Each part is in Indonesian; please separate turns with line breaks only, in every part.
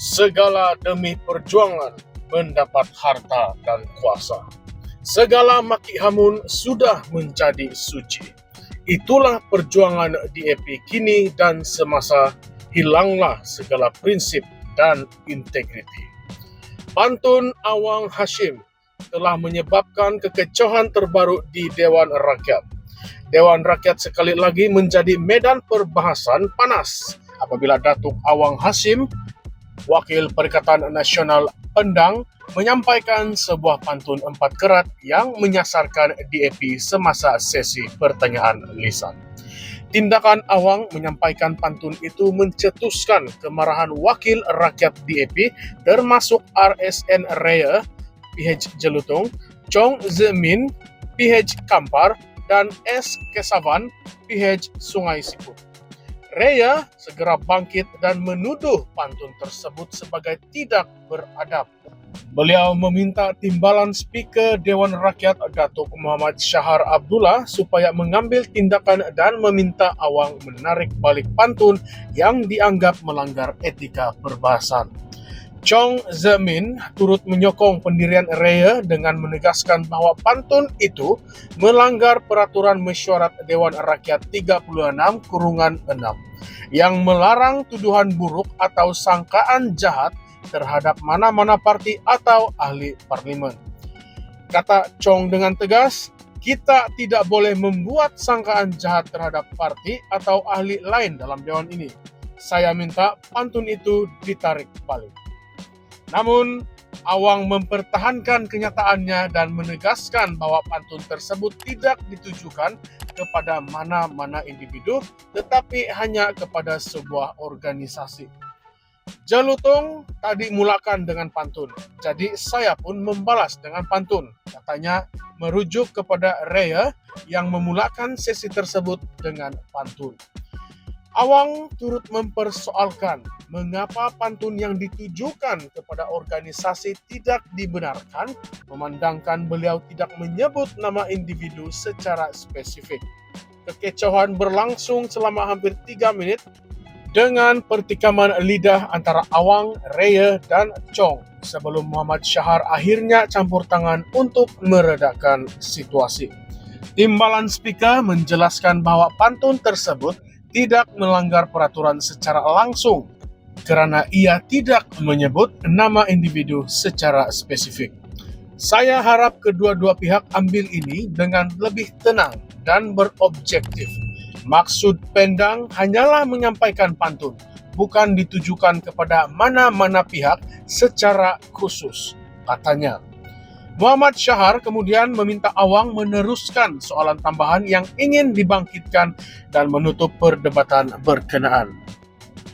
Segala demi perjuangan mendapat harta dan kuasa. Segala maki hamun sudah menjadi suci. Itulah perjuangan DAP kini dan semasa, hilanglah segala prinsip dan integriti. Pantun Awang Hashim telah menyebabkan kekecauan terbaru di Dewan Rakyat. Dewan Rakyat sekali lagi menjadi medan perbahasan panas apabila Datuk Awang Hashim, Wakil Perikatan Nasional Pendang, menyampaikan sebuah pantun 4 kerat yang menyasarkan DAP semasa sesi pertanyaan lisan. Tindakan Awang menyampaikan pantun itu mencetuskan kemarahan Wakil Rakyat DAP termasuk RSN Raya, PH Jelutung, Chong Zemin, PH Kampar, dan S. Kesavan, PH Sungai Siput. Raya segera bangkit dan menuduh pantun tersebut sebagai tidak beradab. Beliau meminta timbalan Speaker Dewan Rakyat Datuk Muhammad Shahar Abdullah supaya mengambil tindakan dan meminta Awang menarik balik pantun yang dianggap melanggar etika perbahasan. Chong Zemin turut menyokong pendirian Raya dengan menegaskan bahwa pantun itu melanggar peraturan mesyuarat Dewan Rakyat 36/6 yang melarang tuduhan buruk atau sangkaan jahat terhadap mana-mana parti atau ahli parlimen. Kata Chong dengan tegas, kita tidak boleh membuat sangkaan jahat terhadap parti atau ahli lain dalam Dewan ini. Saya minta pantun itu ditarik balik. Namun, Awang mempertahankan kenyataannya dan menegaskan bahwa pantun tersebut tidak ditujukan kepada mana-mana individu, tetapi hanya kepada sebuah organisasi. Jelutung tadi mulakan dengan pantun, jadi saya pun membalas dengan pantun. Katanya merujuk kepada Raya yang memulakan sesi tersebut dengan pantun. Awang turut mempersoalkan mengapa pantun yang ditujukan kepada organisasi tidak dibenarkan, memandangkan beliau tidak menyebut nama individu secara spesifik. Kekecauan berlangsung selama hampir 3 menit dengan pertikaman lidah antara Awang, Raya, dan Chong sebelum Muhammad Shahar akhirnya campur tangan untuk meredakan situasi. Timbalan Speaker menjelaskan bahwa pantun tersebut tidak melanggar peraturan secara langsung karena ia tidak menyebut nama individu secara spesifik. Saya harap kedua-dua pihak ambil ini dengan lebih tenang dan berobjektif. Maksud Pendang hanyalah menyampaikan pantun, bukan ditujukan kepada mana-mana pihak secara khusus, katanya. Muhammad Shahar kemudian meminta Awang meneruskan soalan tambahan yang ingin dibangkitkan dan menutup perdebatan berkenaan.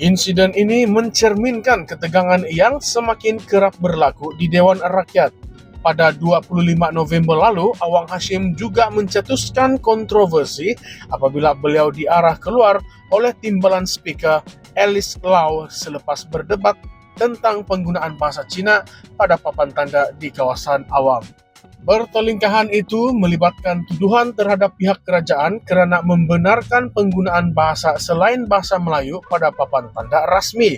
Insiden ini mencerminkan ketegangan yang semakin kerap berlaku di Dewan Rakyat. Pada 25 November lalu, Awang Hashim juga mencetuskan kontroversi apabila beliau diarah keluar oleh timbalan Speaker Alice Lau selepas berdebat tentang penggunaan bahasa Cina pada papan tanda di kawasan awam. Pertelingkahan itu melibatkan tuduhan terhadap pihak kerajaan kerana membenarkan penggunaan bahasa selain bahasa Melayu pada papan tanda rasmi,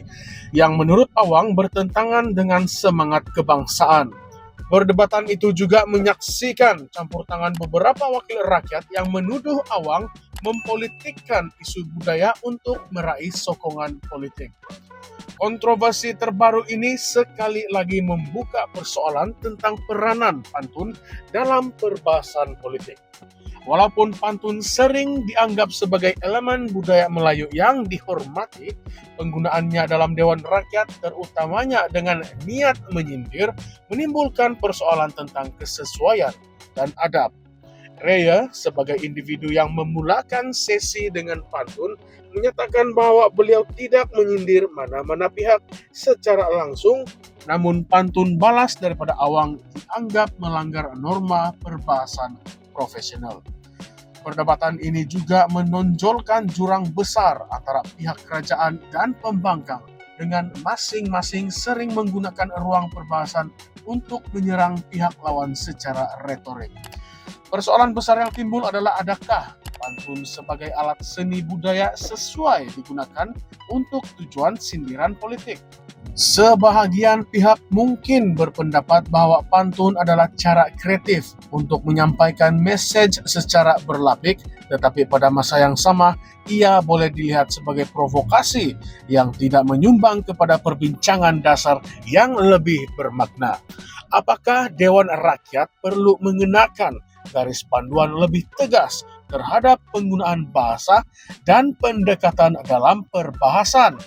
yang menurut Awang bertentangan dengan semangat kebangsaan. Perdebatan itu juga menyaksikan campur tangan beberapa wakil rakyat yang menuduh Awang mempolitikkan isu budaya untuk meraih sokongan politik. Kontroversi terbaru ini sekali lagi membuka persoalan tentang peranan pantun dalam perbahasan politik. Walaupun pantun sering dianggap sebagai elemen budaya Melayu yang dihormati, penggunaannya dalam Dewan Rakyat terutamanya dengan niat menyindir menimbulkan persoalan tentang kesesuaian dan adab. Raya sebagai individu yang memulakan sesi dengan pantun menyatakan bahwa beliau tidak menyindir mana-mana pihak secara langsung, namun pantun balas daripada Awang dianggap melanggar norma perbahasan profesional. Perdebatan ini juga menonjolkan jurang besar antara pihak kerajaan dan pembangkang dengan masing-masing sering menggunakan ruang perbahasan untuk menyerang pihak lawan secara retorik. Persoalan besar yang timbul adalah adakah pantun sebagai alat seni budaya sesuai digunakan untuk tujuan sindiran politik. Sebahagian pihak mungkin berpendapat bahwa pantun adalah cara kreatif untuk menyampaikan message secara berlapik, tetapi pada masa yang sama ia boleh dilihat sebagai provokasi yang tidak menyumbang kepada perbincangan dasar yang lebih bermakna. Apakah Dewan Rakyat perlu mengenakan garis panduan lebih tegas terhadap penggunaan bahasa dan pendekatan dalam perbahasan?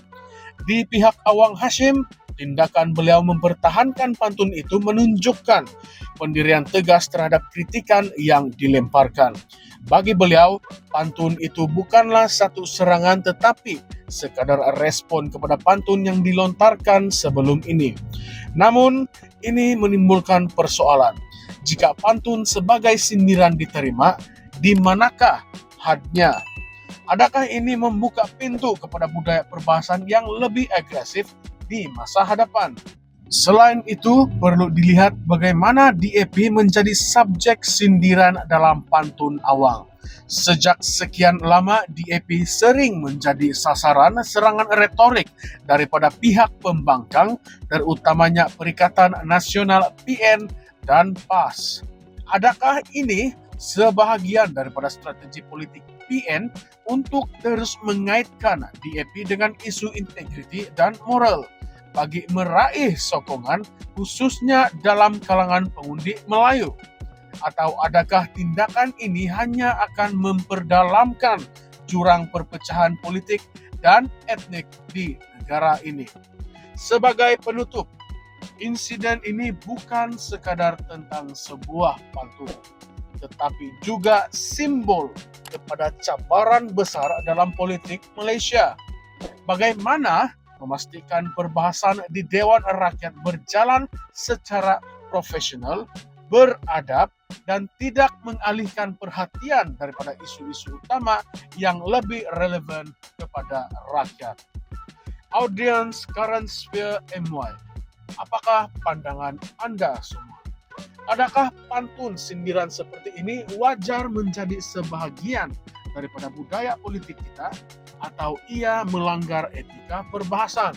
Di pihak Awang Hashim, tindakan beliau mempertahankan pantun itu menunjukkan pendirian tegas terhadap kritikan yang dilemparkan. Bagi beliau, pantun itu bukanlah satu serangan tetapi sekadar respon kepada pantun yang dilontarkan sebelum ini. Namun, ini menimbulkan persoalan. Jika pantun sebagai sindiran diterima, di manakah hadnya? Adakah ini membuka pintu kepada budaya perbahasan yang lebih agresif di masa hadapan? Selain itu, perlu dilihat bagaimana DAP menjadi subjek sindiran dalam pantun Awang. Sejak sekian lama, DAP sering menjadi sasaran serangan retorik daripada pihak pembangkang, terutamanya Perikatan Nasional PN dan PAS. Adakah ini sebahagian daripada strategi politik PN untuk terus mengaitkan DAP dengan isu integriti dan moral bagi meraih sokongan khususnya dalam kalangan pengundi Melayu? Atau adakah tindakan ini hanya akan memperdalamkan jurang perpecahan politik dan etnik di negara ini? Sebagai penutup, insiden ini bukan sekadar tentang sebuah pantun, tetapi juga simbol kepada cabaran besar dalam politik Malaysia. Bagaimana memastikan perbahasan di Dewan Rakyat berjalan secara profesional, beradab, dan tidak mengalihkan perhatian daripada isu-isu utama yang lebih relevan kepada rakyat. Audience Current Sphere MY, apakah pandangan Anda semua? Adakah pantun sindiran seperti ini wajar menjadi sebahagian daripada budaya politik kita, atau ia melanggar etika perbahasan?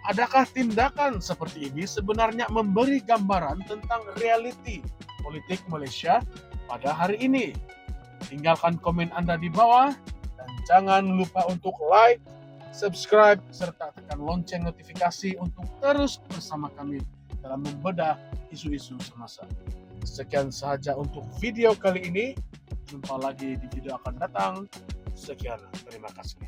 Adakah tindakan seperti ini sebenarnya memberi gambaran tentang realiti politik Malaysia pada hari ini? Tinggalkan komen Anda di bawah dan jangan lupa untuk like, subscribe, serta tekan lonceng notifikasi untuk terus bersama kami dalam membedah isu-isu semasa. Sekian sahaja untuk video kali ini. Jumpa lagi di video akan datang. Sekian, terima kasih.